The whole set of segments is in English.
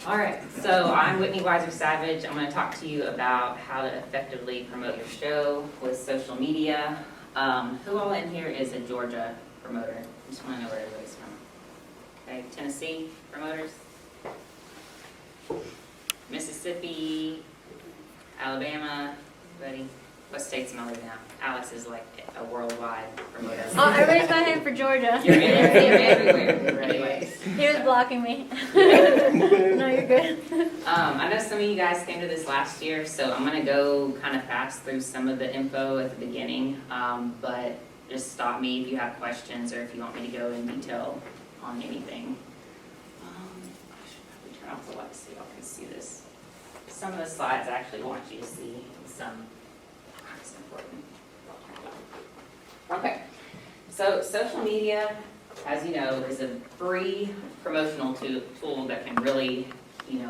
All right, so I'm Whitney Weiser Savage. I'm going to talk to you about how to effectively promote your show with social media. Who all in here is a Georgia promoter? I just want to know where everybody's from. Okay, Tennessee promoters, Mississippi, Alabama, buddy. What states am I living now? Alex is like a worldwide promoter. Oh, everybody's got him for Georgia. You're everywhere. Anyways. He was blocking me. No, you're good. I know some of you guys came to this last year, so I'm going to go kind of fast through some of the info at the beginning, but just stop me if you have questions or if you want me to go in detail on anything. I should probably turn off the light so y'all can see this. Some of the slides I actually want you to see, some it's important. Okay, so social media, as you know, is a free promotional tool that can really,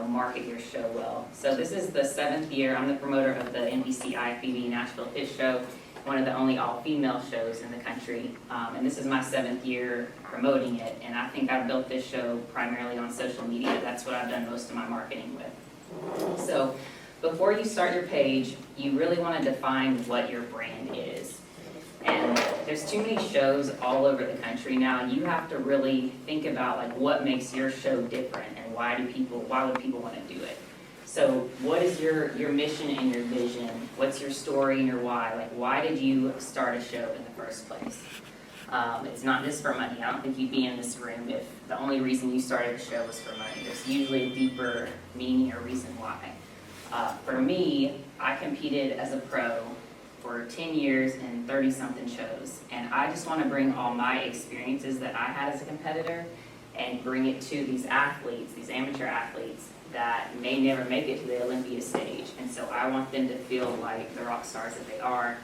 market your show well. So this is the 7th year. I'm the promoter of the NBC IFBB Nashville Fish Show, one of the only all-female shows in the country. And this is my 7th year promoting it. And I think I've built this show primarily on social media. That's what I've done most of my marketing with. So before you start your page, you really want to define what your brand is. And there's too many shows all over the country now. You have to really think about what makes your show different and why would people want to do it. So what is your mission and your vision? What's your story and your why? Why did you start a show in the first place? It's not just for money. I don't think you'd be in this room if the only reason you started a show was for money. There's usually a deeper meaning or reason why. For me, I competed as a pro for 10 years and 30-something shows. And I just want to bring all my experiences that I had as a competitor and bring it to these athletes, these amateur athletes that may never make it to the Olympia stage. And so I want them to feel like the rock stars that they are.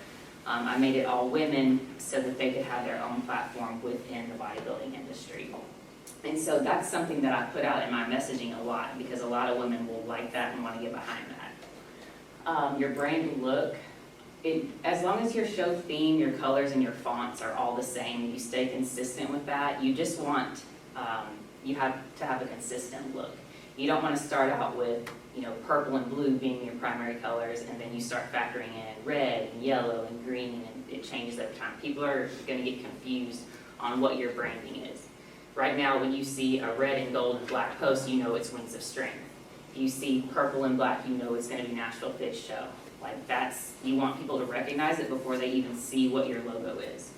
I made it all women so that they could have their own platform within the bodybuilding industry. And so that's something that I put out in my messaging a lot because a lot of women will like that and want to get behind that. Your brand look. As long as your show theme, your colors, and your fonts are all the same, and you stay consistent with that, you just want, you have to have a consistent look. You don't want to start out with, purple and blue being your primary colors, and then you start factoring in red and yellow and green, and it changes every time. People are going to get confused on what your branding is. Right now, when you see a red and gold and black post, you know it's Wings of Strength. If you see purple and black, you know it's going to be Nashville Fish Show. You want people to recognize it before they even see what your logo is.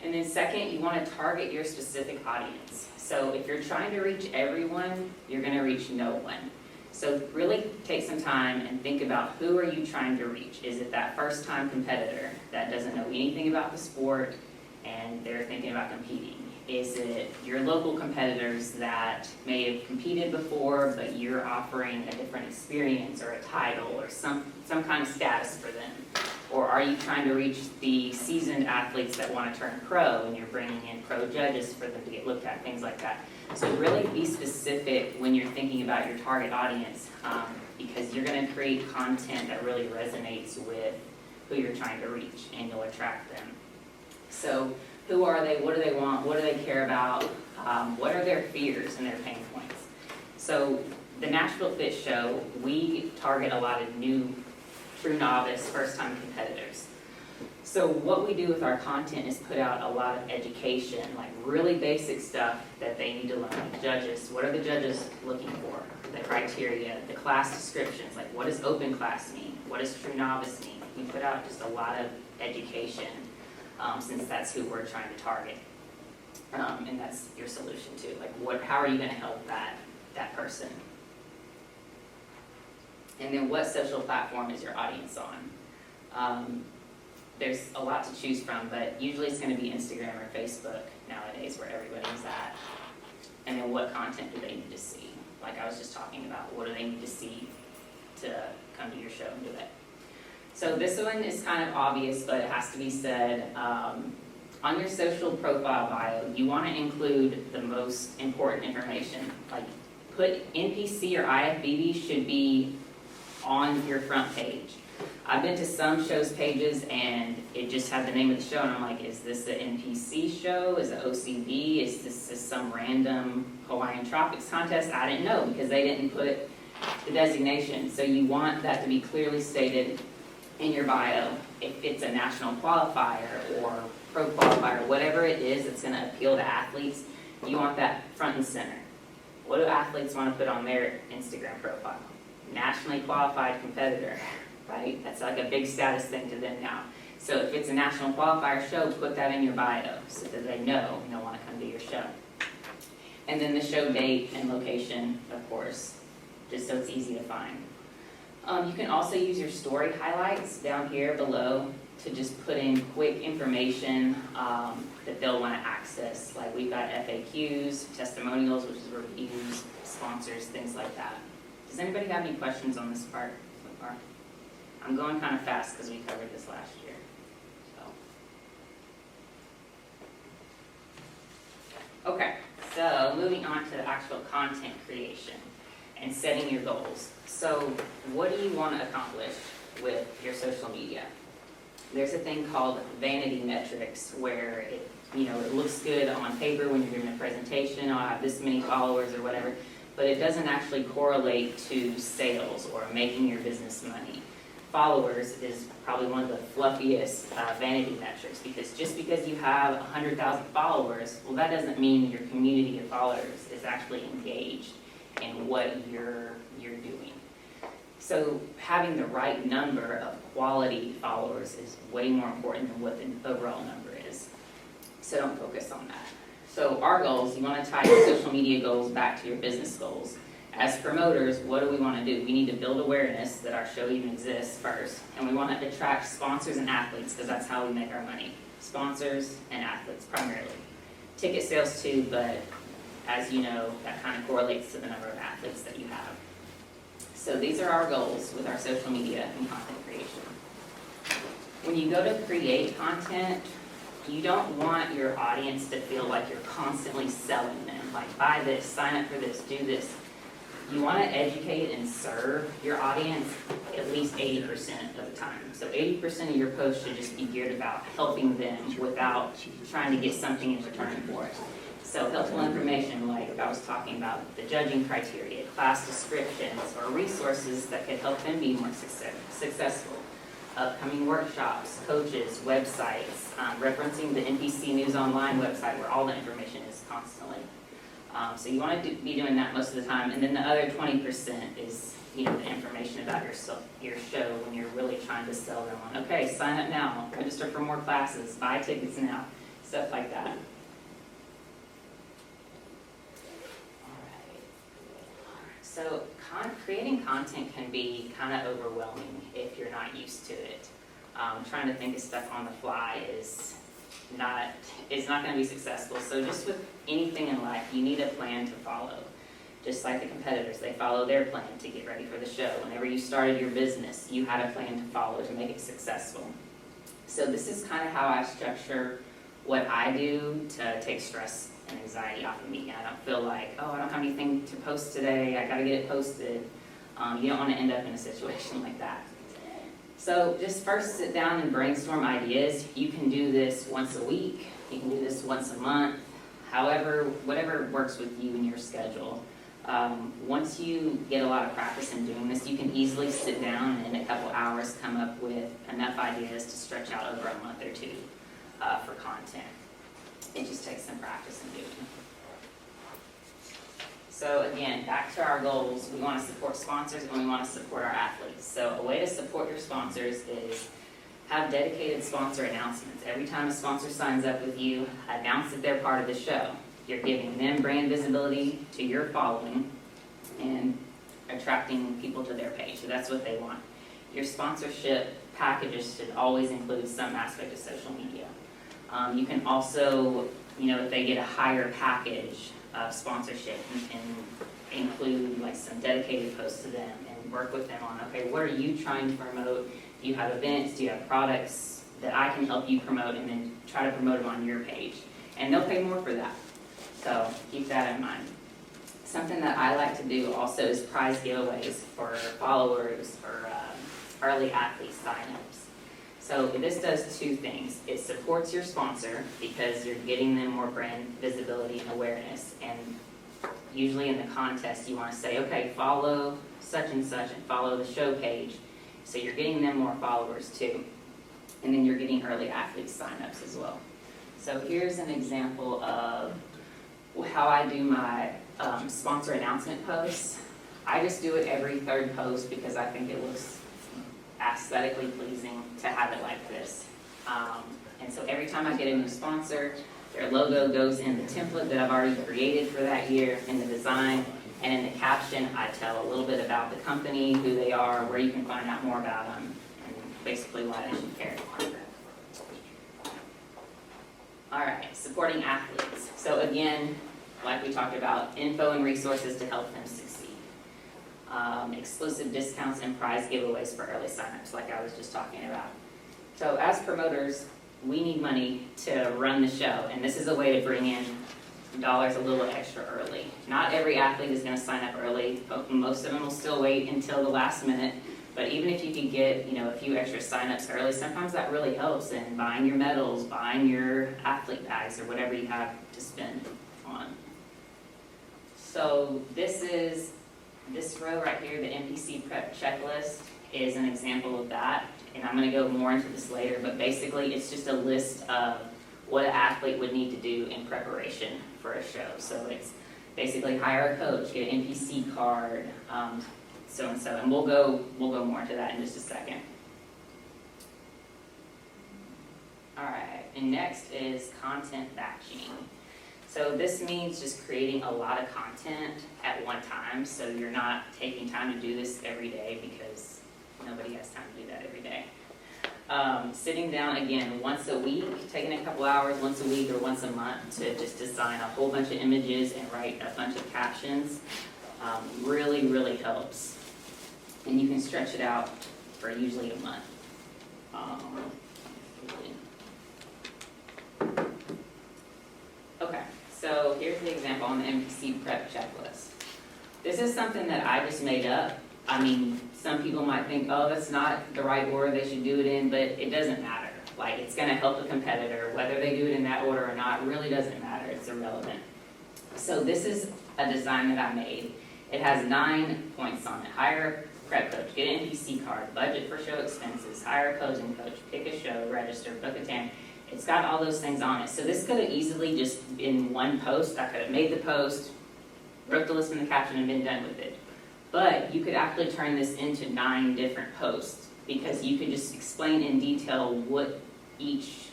And then second, you want to target your specific audience. So if you're trying to reach everyone, you're going to reach no one. So really take some time and think about who are you trying to reach. Is it that first-time competitor that doesn't know anything about the sport and they're thinking about competing? Is it your local competitors that may have competed before, but you're offering a different experience or a title or some kind of status for them? Or are you trying to reach the seasoned athletes that want to turn pro and you're bringing in pro judges for them to get looked at, things like that? So really be specific when you're thinking about your target audience because you're going to create content that really resonates with who you're trying to reach and you'll attract them. So who are they? What do they want? What do they care about? What are their fears and their pain points? So the Nashville Fish Show, we target a lot of new, true novice, first-time competitors. So what we do with our content is put out a lot of education, like really basic stuff that they need to learn. Like judges, what are the judges looking for? The criteria, the class descriptions, like what does open class mean? What does true novice mean? We put out just a lot of education. Since that's who we're trying to target. And that's your solution too. How are you going to help that person? And then what social platform is your audience on? There's a lot to choose from, but usually it's going to be Instagram or Facebook nowadays where everybody's at. And then what content do they need to see? Like I was just talking about, what do they need to see to come to your show and do it? So this one is kind of obvious, but it has to be said. On your social profile bio, you want to include the most important information. Put NPC or IFBB should be on your front page. I've been to some shows' pages and it just had the name of the show, and I'm like, is this the NPC show? Is it OCB? Is this just some random Hawaiian Tropics contest? I didn't know because they didn't put the designation. So you want that to be clearly stated in your bio. If it's a national qualifier or pro qualifier, whatever it is that's going to appeal to athletes, you want that front and center. What do athletes want to put on their Instagram profile? Nationally qualified competitor, right? That's like a big status thing to them now. So if it's a national qualifier show, put that in your bio so that they know and they'll want to come to your show. And then the show date and location, of course, just so it's easy to find. You can also use your story highlights down here below to just put in quick information that they'll want to access. Like we've got FAQs, testimonials, which is reviews, sponsors, things like that. Does anybody have any questions on this part so far? I'm going kind of fast because we covered this last year. Okay, so moving on to the actual content creation and setting your goals. So what do you want to accomplish with your social media? There's a thing called vanity metrics where it looks good on paper when you're doing a presentation. I'll have this many followers or whatever, but it doesn't actually correlate to sales or making your business money. Followers is probably one of the fluffiest vanity metrics, because just because you have 100,000 followers, well, that doesn't mean your community of followers is actually engaged in what you're doing. So having the right number of quality followers is way more important than what the overall number is. So don't focus on that. So our goals, you want to tie your social media goals back to your business goals. As promoters, what do we want to do? We need to build awareness that our show even exists first. And we want to attract sponsors and athletes, because that's how we make our money. Sponsors and athletes primarily. Ticket sales too, but as you know, that kind of correlates to the number of athletes that you have. So these are our goals with our social media and content creation. When you go to create content, you don't want your audience to feel like you're constantly selling them. Like, buy this, sign up for this, do this. You want to educate and serve your audience at least 80% of the time. So 80% of your posts should just be geared about helping them without trying to get something in return for it. So helpful information, like I was talking about, the judging criteria, class descriptions, or resources that could help them be more successful. Upcoming workshops, coaches, websites, referencing the NPC News Online website where all the information is constantly. So you want to be doing that most of the time. And then the other 20% is the information about your show when you're really trying to sell them on, okay, sign up now, register for more classes, buy tickets now, stuff like that. So creating content can be kind of overwhelming if you're not used to it. Trying to think of stuff on the fly is not going to be successful. So just with anything in life, you need a plan to follow. Just like the competitors, they follow their plan to get ready for the show. Whenever you started your business, you had a plan to follow to make it successful. So this is kind of how I structure what I do to take stress and anxiety off of me. And I don't feel like, oh, I don't have anything to post today, I got to get it posted. You don't want to end up in a situation like that. So just first sit down and brainstorm ideas. You can do this once a week, you can do this once a month, however, whatever works with you and your schedule. Once you get a lot of practice in doing this, you can easily sit down and in a couple hours come up with enough ideas to stretch out over a month or two for content. It just takes some practice in doing it. So again, back to our goals, we want to support sponsors and we want to support our athletes. So a way to support your sponsors is have dedicated sponsor announcements. Every time a sponsor signs up with you, announce that they're part of the show. You're giving them brand visibility to your following and attracting people to their page. So that's what they want. Your sponsorship packages should always include some aspect of social media. You can also, if they get a higher package of sponsorship, you can include like some dedicated posts to them and work with them on, okay, what are you trying to promote? Do you have events? Do you have products that I can help you promote, and then try to promote them on your page? And they'll pay more for that. So keep that in mind. Something that I like to do also is prize giveaways for followers or early athlete signups. So this does two things. It supports your sponsor because you're getting them more brand visibility and awareness. And usually in the contest, you want to say, okay, follow such and follow the show page. So you're getting them more followers too. And then you're getting early athlete signups as well. So here's an example of how I do my sponsor announcement posts. I just do it every third post because I think it looks aesthetically pleasing to have it like this. And so every time I get a new sponsor, their logo goes in the template that I've already created for that year in the design. And in the caption, I tell a little bit about the company, who they are, where you can find out more about them, and basically why they should care. All right, supporting athletes. So again, like we talked about, info and resources to help them succeed. Exclusive discounts and prize giveaways for early signups, like I was just talking about. So as promoters, we need money to run the show, and this is a way to bring in dollars a little extra early. Not every athlete is going to sign up early. Most of them will still wait until the last minute. But even if you can get, a few extra signups early, sometimes that really helps in buying your medals, buying your athlete bags, or whatever you have to spend on. So this row right here, the NPC prep checklist, is an example of that. And I'm going to go more into this later, but basically it's just a list of what an athlete would need to do in preparation for a show. So it's basically hire a coach, get an NPC card, so and so, and we'll go more into that in just a second. All right, and next is content batching. So this means just creating a lot of content at one time, so you're not taking time to do this every day because nobody has time to do that every day. Sitting down again once a week, taking a couple hours once a week or once a month to just design a whole bunch of images and write a bunch of captions really, really helps. And you can stretch it out for usually a month. Okay, so here's the example on the NPC prep checklist. This is something that I just made up. I mean, some people might think, oh, that's not the right order they should do it in, but it doesn't matter. Like, it's going to help the competitor. Whether they do it in that order or not really doesn't matter. It's irrelevant. So this is a design that I made. It has 9 points on it. Hire a prep coach, get an NPC card, budget for show expenses, hire a posing coach, pick a show, register, book a tan. It's got all those things on it. So this could have easily just been one post. I could have made the post, wrote the list in the caption, and been done with it. But you could actually turn this into 9 different posts because you could just explain in detail what each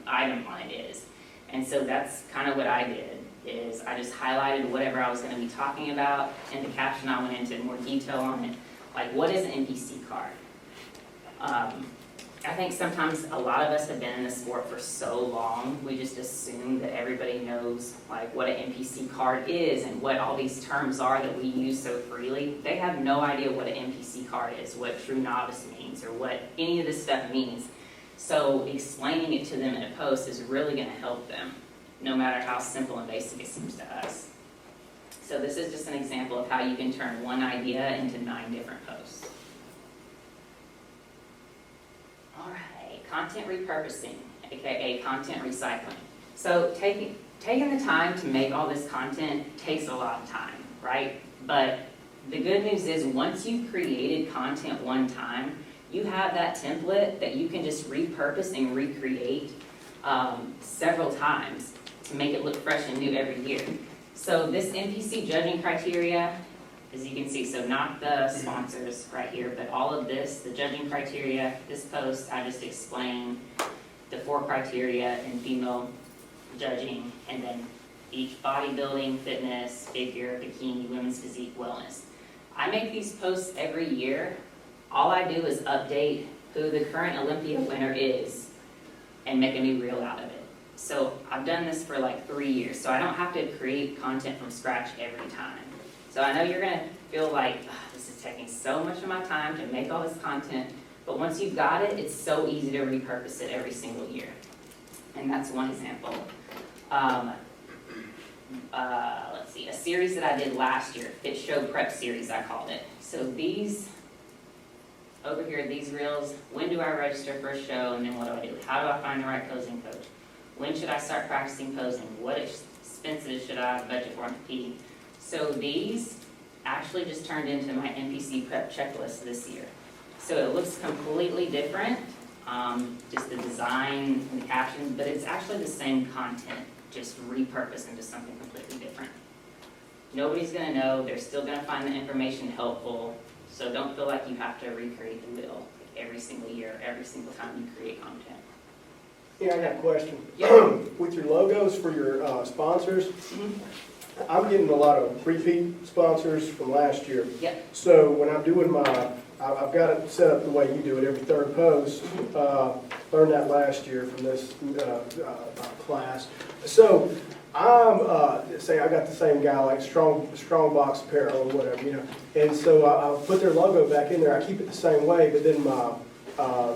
item on it is. And so that's kind of what I did, is I just highlighted whatever I was going to be talking about. In the caption, I went into more detail on it. Like, what is an NPC card? I think sometimes a lot of us have been in the sport for so long, we just assume that everybody knows like what an NPC card is and what all these terms are that we use so freely. They have no idea what an NPC card is, what true novice means, or what any of this stuff means. So explaining it to them in a post is really going to help them, no matter how simple and basic it seems to us. So this is just an example of how you can turn one idea into 9 different posts. All right, content repurposing, aka content recycling. So taking the time to make all this content takes a lot of time, right? But the good news is once you've created content one time, you have that template that you can just repurpose and recreate several times to make it look fresh and new every year. So this NPC judging criteria, as you can see, so not the sponsors right here, but all of this, the judging criteria, this post, I just explained the 4 criteria in female judging, and then each bodybuilding, fitness, figure, bikini, women's physique, wellness. I make these posts every year. All I do is update who the current Olympia winner is and make a new reel out of it. So I've done this for like 3 years, so I don't have to create content from scratch every time. So I know you're going to feel like, this is taking so much of my time to make all this content, but once you've got it, it's so easy to repurpose it every single year. And that's one example. Let's see, a series that I did last year, Fit Show Prep Series, I called it. So these over here, these reels, when do I register for a show, and then what do I do? How do I find the right posing coach? When should I start practicing posing? What expenses should I budget for on competing? So these actually just turned into my NPC prep checklist this year. So it looks completely different, just the design and the captions, but it's actually the same content, just repurposed into something completely different. Nobody's gonna know, they're still gonna find the information helpful, so don't feel like you have to recreate the wheel every single year, every single time you create content. Yeah, I got a question. Yeah. With your logos for your sponsors, I'm getting a lot of repeat sponsors from last year. Yep. So when I'm doing I've got it set up the way you do it, every third post. Learned that last year from this class. So I'm, say I got the same guy, like Strong Box Apparel or whatever, you know. And so I'll put their logo back in there. I keep it the same way, but then my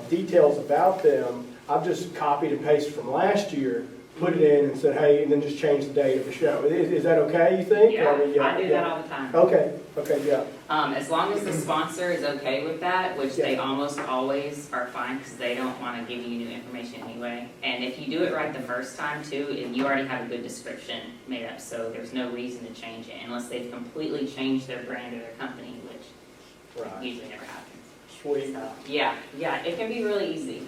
details about them, I've just copied and pasted from last year, put it in and said, hey, and then just change the date of the show. Is that okay, you think? Yeah, Or, I do that all the time. Okay, yeah. As long as the sponsor is okay with that, which they almost always are fine because they don't want to give you new information anyway. And if you do it right the first time too, you already have a good description made up, so there's no reason to change it unless they've completely changed their brand or their company, which Right. usually never happens. Sweet. So, yeah, it can be really easy.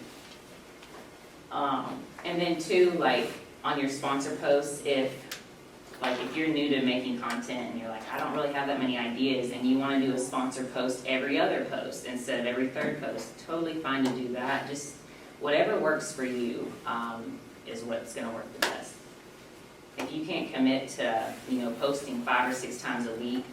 And then too, like on your sponsor posts, if you're new to making content and you're like, I don't really have that many ideas, and you want to do a sponsor post every other post instead of every third post, totally fine to do that. Just whatever works for you is what's going to work the best. If you can't commit to, posting 5 or 6 times a week,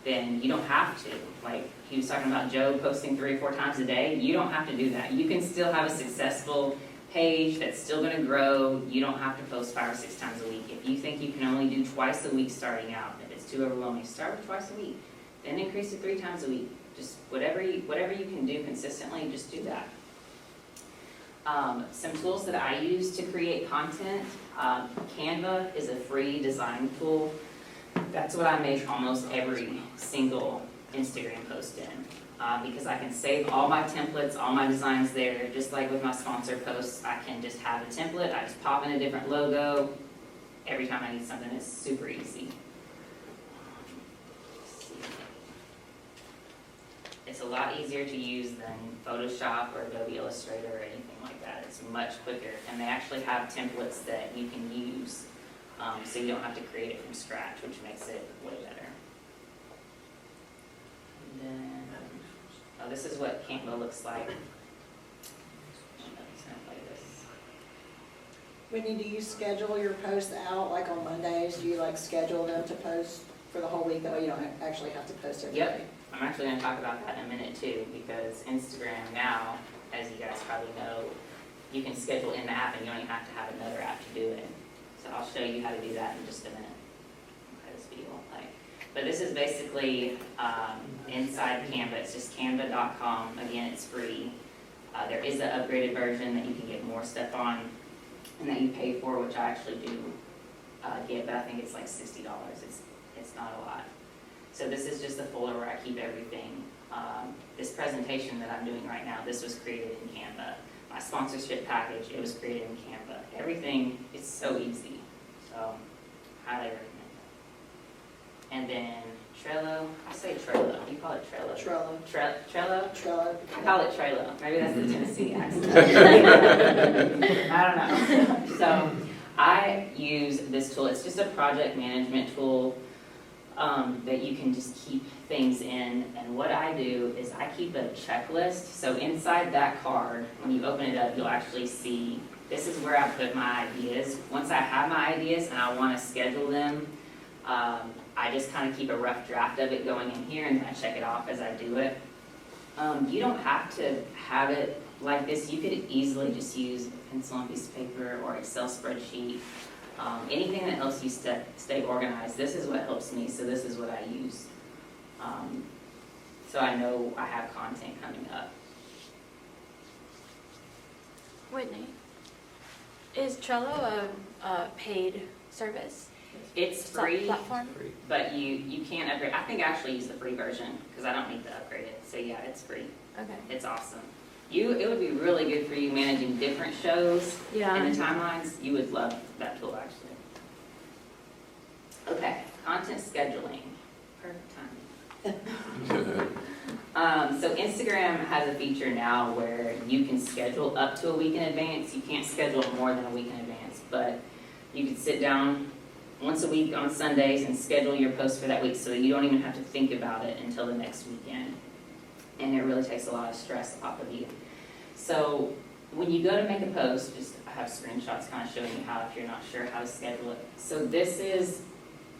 then you don't have to. Like he was talking about Joe posting 3 or 4 times a day. You don't have to do that. You can still have a successful page that's still going to grow. You don't have to post 5 or 6 times a week. If you think you can only do twice a week starting out, if it's too overwhelming, start with twice a week. Then increase to 3 times a week. Just whatever you can do consistently, just do that. Some tools that I use to create content. Canva is a free design tool. That's what I make almost every single Instagram post in. Because I can save all my templates, all my designs there, just like with my sponsor posts. I can just have a template, I just pop in a different logo. Every time I need something, it's super easy. It's a lot easier to use than Photoshop or Adobe Illustrator or anything like that. It's much quicker, and they actually have templates that you can use, so you don't have to create it from scratch, which makes it way better. And then, this is what Canva looks like. I'm just gonna play this. Whitney, do you schedule your posts out, like on Mondays? Do you schedule them to post for the whole week, though you don't actually have to post every day? Yep, I'm actually gonna talk about that in a minute too, because Instagram now, as you guys probably know, you can schedule in the app and you don't even have to have another app to do it. So I'll show you how to do that in just a minute. Okay, this video won't play. But this is basically inside Canva. It's just canva.com. Again, it's free. There is an upgraded version that you can get more stuff on and that you pay for, which I actually do get, but I think it's like $60. It's not a lot. So this is just a folder where I keep everything. This presentation that I'm doing right now, this was created in Canva. My sponsorship package, it was created in Canva. Everything is so easy. So highly recommend. And then Trello, I say Trello, you call it Trello? Trello. Trello? Trello. I call it Trello, maybe that's the Tennessee accent. I don't know. So I use this tool, it's just a project management tool that you can just keep things in. And what I do is I keep a checklist. So inside that card, when you open it up, you'll actually see, this is where I put my ideas. Once I have my ideas and I want to schedule them, I just kind of keep a rough draft of it going in here, and then I check it off as I do it. You don't have to have it like this. You could easily just use a pencil and piece of paper or Excel spreadsheet. Anything that helps you stay organized. This is what helps me, so this is what I use. So I know I have content coming up. Whitney, is Trello a paid service? It's free, Platform? but you can't upgrade. I think I actually use the free version because I don't need to upgrade it. So yeah, it's free. Okay. It's awesome. It would be really good for you managing different shows Yeah. and the timelines. You would love that tool actually. Okay, content scheduling. Perfect time. So Instagram has a feature now where you can schedule up to a week in advance. You can't schedule more than a week in advance, but you can sit down once a week on Sundays and schedule your post for that week so that you don't even have to think about it until the next weekend. And it really takes a lot of stress off of you. So when you go to make a post, I have screenshots kind of showing you how if you're not sure how to schedule it. So this is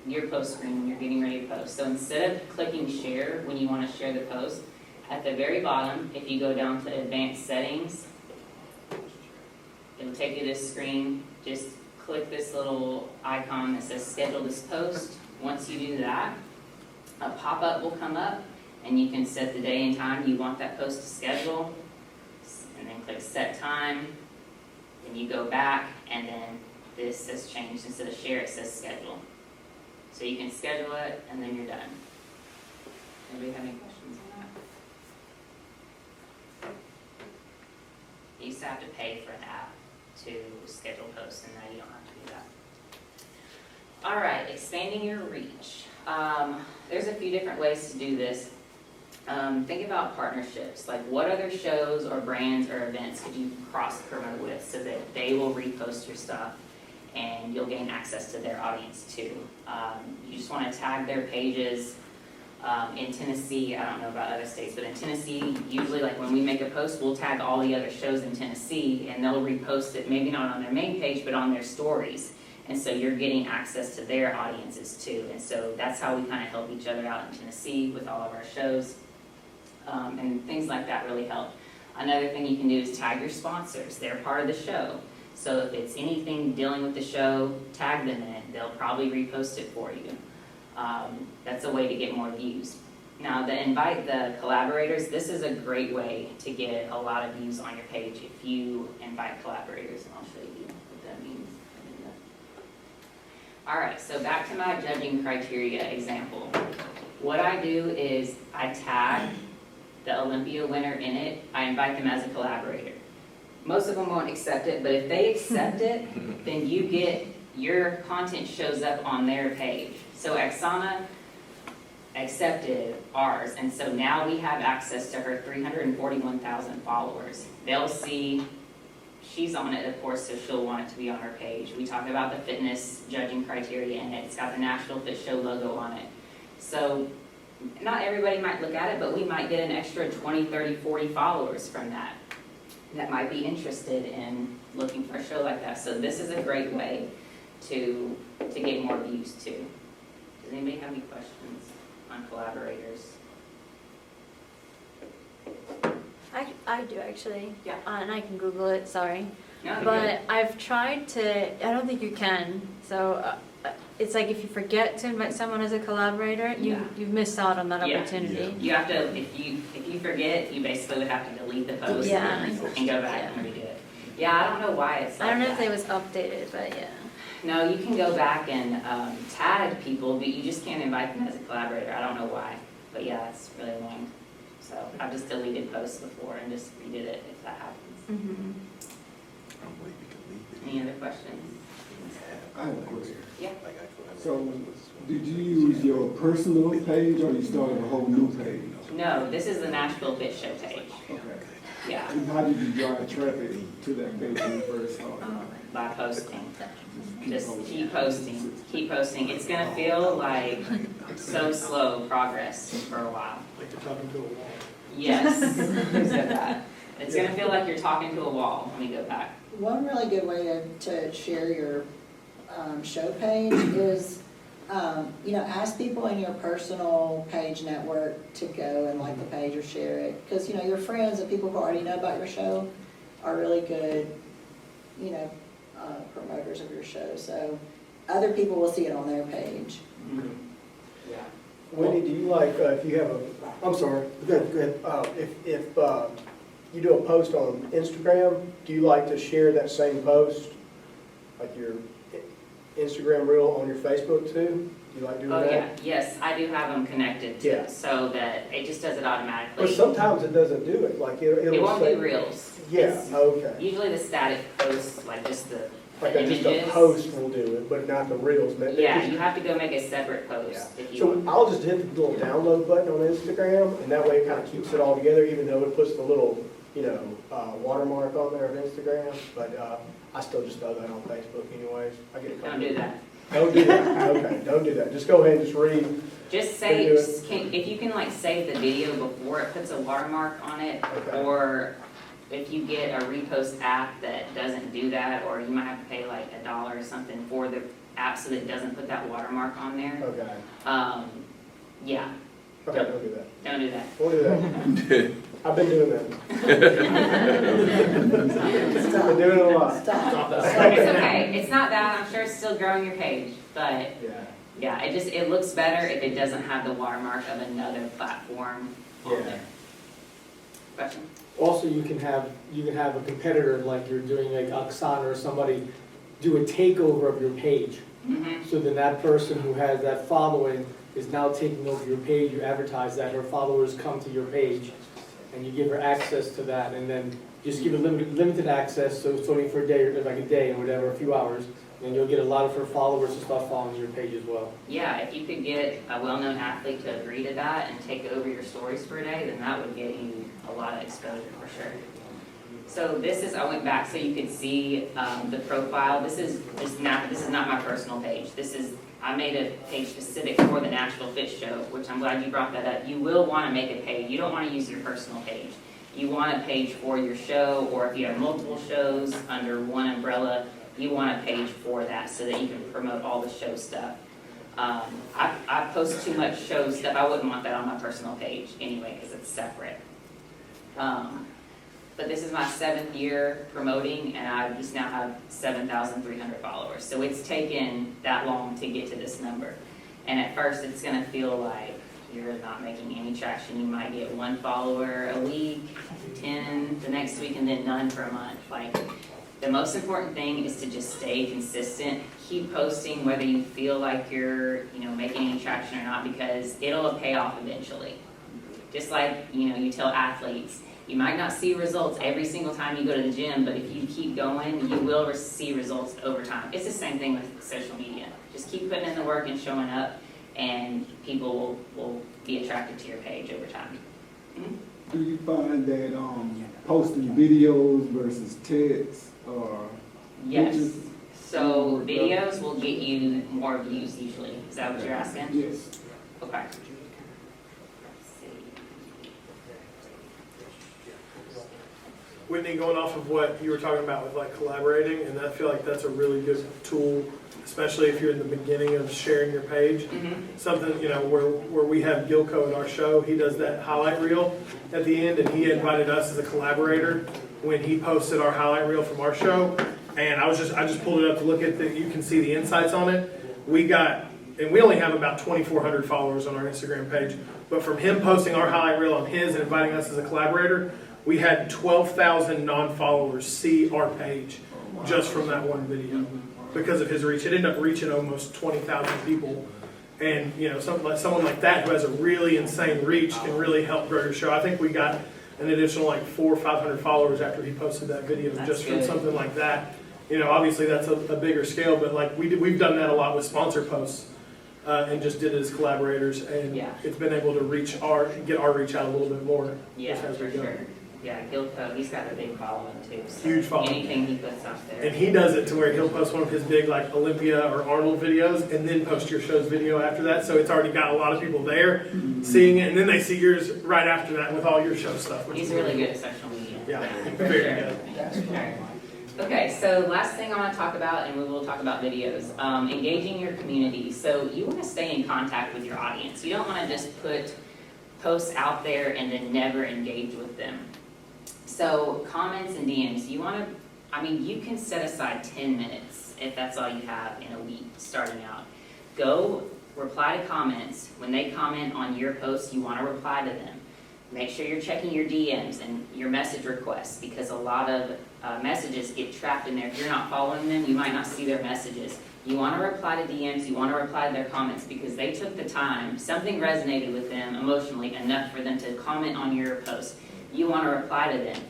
your post screen when you're getting ready to post. So instead of clicking share when you want to share the post, at the very bottom, if you go down to advanced settings, it'll take you to this screen. Just click this little icon that says schedule this post. Once you do that, a pop-up will come up and you can set the day and time you want that post to schedule, and then click set time, then you go back, and then this says change. Instead of share, it says schedule. So you can schedule it, and then you're done. Anybody have any questions on that? You used to have to pay for an app to schedule posts, and now you don't have to do that. All right, expanding your reach. There's a few different ways to do this. Think about partnerships, like what other shows or brands or events could you cross-promote with so that they will repost your stuff and you'll gain access to their audience too. You just want to tag their pages. In Tennessee, I don't know about other states, but in Tennessee, usually like when we make a post, we'll tag all the other shows in Tennessee and they'll repost it, maybe not on their main page, but on their stories. And so you're getting access to their audiences too. And so that's how we kind of help each other out in Tennessee with all of our shows. And things like that really help. Another thing you can do is tag your sponsors. They're part of the show. So if it's anything dealing with the show, tag them in it. They'll probably repost it for you. That's a way to get more views. Now, the invite the collaborators, this is a great way to get a lot of views on your page if you invite collaborators. And I'll show you what that means. All right, so back to my judging criteria example. What I do is I tag the Olympia winner in it. I invite them as a collaborator. Most of them won't accept it, but if they accept it, then your content shows up on their page. So Oksana accepted ours, and so now we have access to her 341,000 followers. They'll see she's on it, of course, so she'll want it to be on her page. We talk about the fitness judging criteria in it. It's got the National Fit Show logo on it. So not everybody might look at it, but we might get an extra 20, 30, 40 followers from that might be interested in looking for a show like that. So this is a great way to get more views too. Does anybody have any questions on collaborators? I do actually. Yeah. And I can Google it, sorry. No, But I've tried to, I don't think you can. So it's like if you forget to invite someone as a collaborator, Yeah. you've missed out on that Yeah. opportunity. you have to, if you forget, you basically would have to delete the post Yeah. and go back and redo it. Yeah, I don't know why it's like I don't know if that. it was updated, but yeah. No, you can go back and tag people, but you just can't invite them as a collaborator. I don't know why, but yeah, it's really annoying. So I've just deleted posts before and just redid it if that happens. Mm-hmm. Any other questions? I have a question. Yeah. So, did you use your personal page or you started a whole new page? No, this is the Nashville Fit Show page. Okay. Yeah, And how did you drive traffic to that page when you first started? by posting. Just keep posting, keep posting. It's gonna feel like so slow progress for a while. Like you're talking to a wall. Yes, who said that? It's gonna feel like you're talking to a wall. Let me go back. One really good way to share your show page is, ask people in your personal page network to go and like the page or share it. Because, your friends and people who already know about your show are really good, promoters of your show. So other people will see it on their page. Yeah. Wendy, do you like, if you have I'm sorry, go ahead. If you do a post on Instagram, do you like to share that same post? Like Instagram reel on your Facebook too? You like doing Oh, that? yeah, yes, I do have them connected to, Yeah. so that it just does it But automatically. sometimes it doesn't do it, like It it'll won't say. do reels. Yeah, It's okay. Usually the static posts, like just the Like just a images. post will do it, but not the reels. Man. Yeah, you have to go make a separate Yeah. post if you So want. I'll just hit the little download button on Instagram, and that way it kind of keeps it all together, even though it puts the little, watermark on there of Instagram. But I still just throw that on Facebook anyways. I get it. Don't do that. Don't do that. Okay, don't do that. Just go ahead and just read. Just Can you say, do it? if you can like save the video before it puts a watermark on it, Okay. or if you get a repost app that doesn't do that, or you might have to pay like $1 or something for the app so that it doesn't put that watermark on there. Okay. Yeah, Okay, don't do that. don't do that. Don't do that. I've been doing that. I've been doing it a lot. Stop. It's okay, it's not that, I'm sure it's still growing your page, but Yeah. yeah, it looks better if it doesn't have the watermark of another platform on Yeah. there. Question? Also, you can have a competitor, like you're doing like Oksana or somebody, do a takeover of your page. Mm-hmm. So then that person who has that following is now taking over your page, you advertise that, her followers come to your page, and you give her access to that, and then just give her limited access, so it's only for a day, or like a day or whatever, a few hours, and you'll get a lot of her followers to start following your page as well. Yeah, if you could get a well-known athlete to agree to that and take over your stories for a day, then that would get you a lot of exposure for sure. So I went back so you could see the profile. This is not my personal page. I made a page specific for the Nashville Fit Show, which I'm glad you brought that up. You will want to make a page. You don't want to use your personal page. You want a page for your show, or if you have multiple shows under one umbrella, you want a page for that so that you can promote all the show stuff. I post too much show stuff. I wouldn't want that on my personal page anyway because it's separate. But this is my 7th year promoting, and I just now have 7,300 followers. So it's taken that long to get to this number. And at first, it's going to feel like you're not making any traction. You might get 1 follower a week, 10 the next week, and then none for a month. Like, the most important thing is to just stay consistent. Keep posting whether you feel like you're, making any traction or not, because it'll pay off eventually. Just like, you tell athletes, you might not see results every single time you go to the gym, but if you keep going, you will see results over time. It's the same thing with social media. Just keep putting in the work and showing up, and people will be attracted to your page over time. Mm-hmm. Do you find that posting videos versus text or Yes. pictures? So videos will get you more views usually. Is that what you're asking? Yes. Okay. Whitney, going off of what you were talking about with like collaborating, and I feel like that's a really good tool, especially if you're in the beginning of sharing your page. Mm-hmm. Something, where we have Gilco at our show, he does that highlight reel at the end, and he invited us as a collaborator when he posted our highlight reel from our show. And I just pulled it up to look at you can see the insights on it. We only have about 2,400 followers on our Instagram page, but from him posting our highlight reel on his and inviting us as a collaborator, we had 12,000 non-followers see our page just from that one video because of his reach. It ended up reaching almost 20,000 people. And, someone like that who has a really insane reach can really help grow your show. I think we got an additional 400 or 500 followers after he posted that video. That's just from good. something like that. Obviously that's a bigger scale, but we've done that a lot with sponsor posts. And just did it as collaborators, and Yeah. it's been able to get our reach out a little bit more. Yeah, just as for we go. sure. Yeah, Gilco, he's got a big following too. So Huge following. Anything he puts out there. And he does it to where he'll post one of his big Olympia or Arnold videos and then post your show's video after that. So it's already got a lot of people there seeing it, and then they see yours right after that with all your show stuff. which He's is really good at social media. Yeah, For very sure. good. For sure. Okay, so last thing I want to talk about, and we will talk about videos, engaging your community. So you want to stay in contact with your audience. You don't want to just put posts out there and then never engage with them. So comments and DMs, you can set aside 10 minutes if that's all you have in a week starting out. Go reply to comments. When they comment on your post, you want to reply to them. Make sure you're checking your DMs and your message requests, because a lot of messages get trapped in there. If you're not following them, you might not see their messages. You want to reply to DMs, you want to reply to their comments, because they took the time, something resonated with them emotionally enough for them to comment on your post. You want to reply to them.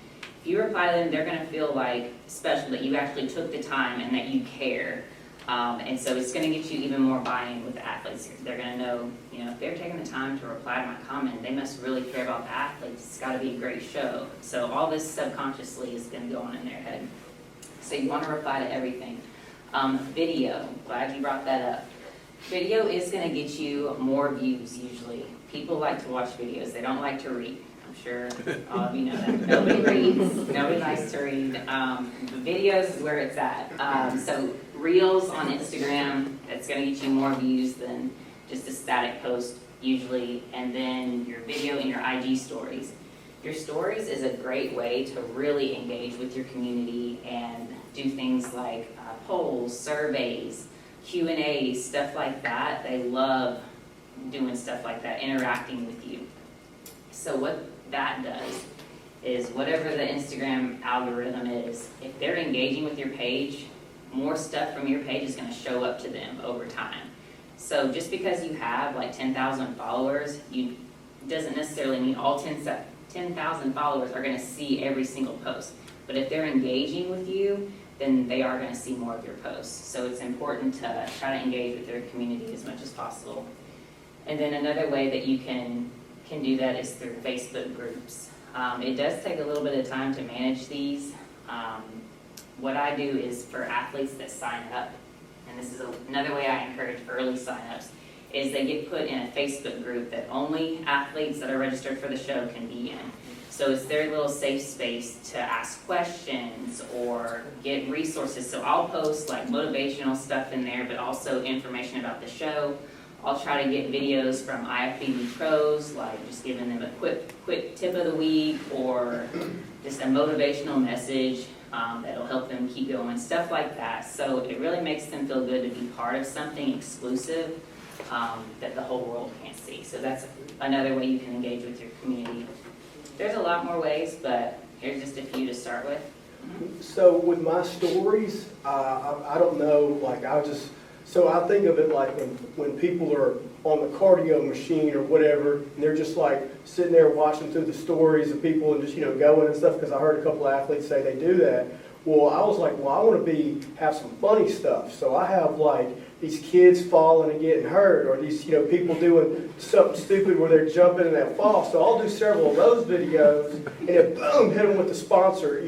If you reply to them, they're going to feel like special, that you actually took the time and that you care. And so it's going to get you even more buy-in with the athletes. They're going to know, if they're taking the time to reply to my comment, they must really care about the athletes. It's got to be a great show. So all this subconsciously is going to go on in their head. So you want to reply to everything. Video, glad you brought that up. Video is going to get you more views usually. People like to watch videos. They don't like to read. I'm sure all of you know that. Nobody reads. Nobody likes to read. Videos is where it's at. So Reels on Instagram, that's going to get you more views than just a static post usually. And then your video and your IG stories. Your stories is a great way to really engage with your community and do things like polls, surveys, Q&As, stuff like that. They love doing stuff like that, interacting with you. So what that does is whatever the Instagram algorithm is, if they're engaging with your page, more stuff from your page is going to show up to them over time. So just because you have like 10,000 followers, doesn't necessarily mean all 10,000 followers are going to see every single post. But if they're engaging with you, then they are going to see more of your posts. So it's important to try to engage with your community as much as possible. And then another way that you can do that is through Facebook groups. It does take a little bit of time to manage these. What I do is for athletes that sign up, and this is another way I encourage early signups, is they get put in a Facebook group that only athletes that are registered for the show can be in. So it's their little safe space to ask questions or get resources. So I'll post like motivational stuff in there, but also information about the show. I'll try to get videos from IFBB pros, like just giving them a quick tip of the week or just a motivational message that'll help them keep going, stuff like that. So it really makes them feel good to be part of something exclusive that the whole world can't see. So that's another way you can engage with your community. There's a lot more ways, but here's just a few to start with. So with my stories, I don't know, so I think of it like when people are on the cardio machine or whatever, and they're just like sitting there watching through the stories of people and just, going and stuff, because I heard a couple of athletes say they do that. Well, I was like, I want to have some funny stuff. So I have like these kids falling and getting hurt, or these, people doing something stupid where they're jumping and they fall. So I'll do several of those videos, and then boom, hit them with the sponsor,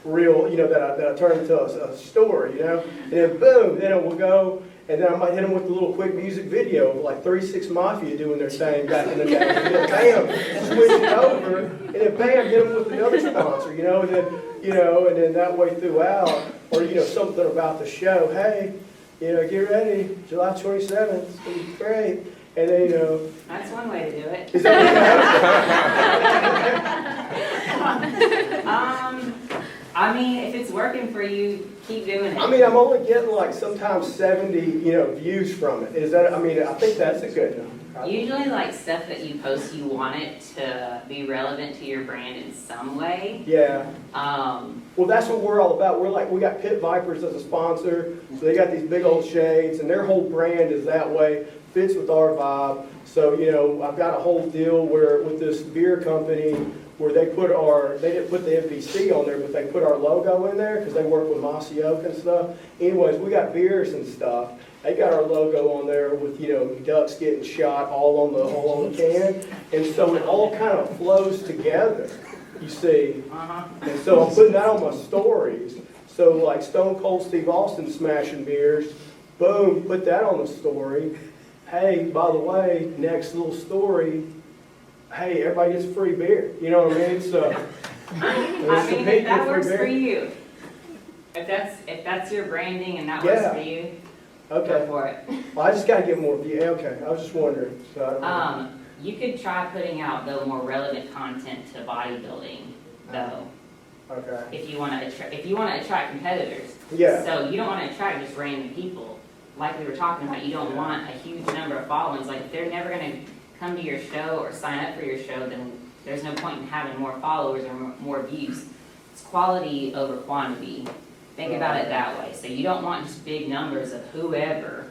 reel, that I turn into a story, and then boom, then it will go. And then I might hit them with a little quick music video of like 36 Mafia doing their thing back in the day. And then bam, switch it over, and then bam, hit them with another sponsor, and then that way throughout, or something about the show. Hey, get ready, July 27th, it's gonna be great. And then That's one way to do it. is that I mean, if it's working for you, keep doing it. I mean, I'm only getting like sometimes 70, views from it. Is that? I mean, I think that's a good one. Usually, like stuff that you post, you want it to be relevant to your brand in some way. Yeah. Well, that's what we're all about. We got Pit Vipers as a sponsor, so they got these big old shades, and their whole brand is that way, fits with our vibe. So, I've got a whole deal with this beer company where they didn't put the MPC on there, but they put our logo in there because they work with Mossy Oak and stuff. Anyways, we got beers and stuff. They got our logo on there with, ducks getting shot all on the can. And so it all kind of flows together, you see. And so I'm putting that on my stories. So like Stone Cold Steve Austin smashing beers, boom, put that on the story. Hey, by the way, next little story, hey, everybody gets free beer. You know what I mean? So if that works for you, if that's your branding and that works for you, okay. go for it. Well, I just got to get more views. Okay, I was just wondering. So I don't know. You could try putting out though more relevant content to bodybuilding though. Okay. If you want to attract competitors. Yeah. So you don't want to attract just random people. Like we were talking about, you don't want a huge number of followings. Like if they're never going to come to your show or sign up for your show, then there's no point in having more followers or more views. It's quality over quantity. Think about it that way. So you don't want just big numbers of whoever,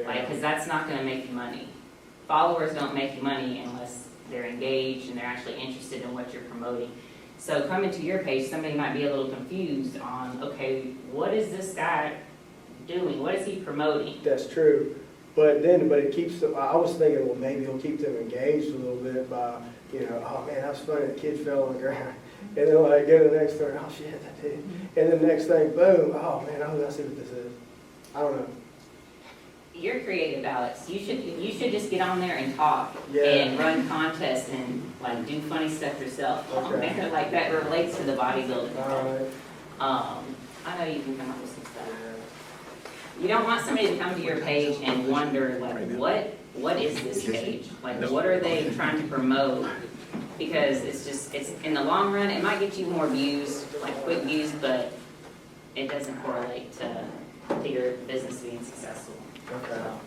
like, because that's not gonna make you money. Followers don't make you money unless they're engaged and they're actually interested in what you're promoting. So coming to your page, somebody might be a little confused on, okay, what is this guy doing? What is he promoting? That's true, but it keeps them, I was thinking, well, maybe it'll keep them engaged a little bit by, you know, oh man, that's funny, the kid fell on the ground. And then like, go to the next thing, oh shit, that did. And then the next thing, boom, oh man, I see what this is. I don't know. You're creative, Alex. You should just get on there and talk Yeah. and run contests and like do funny stuff yourself. Okay. Like that relates to the bodybuilding. All right. I know you can come up with some stuff. You don't want somebody to come to your page and wonder like, what is this page? Like, what are they trying to promote? Because it's in the long run, it might get you more views, like quick views, but it doesn't correlate to your business being successful. Okay. So,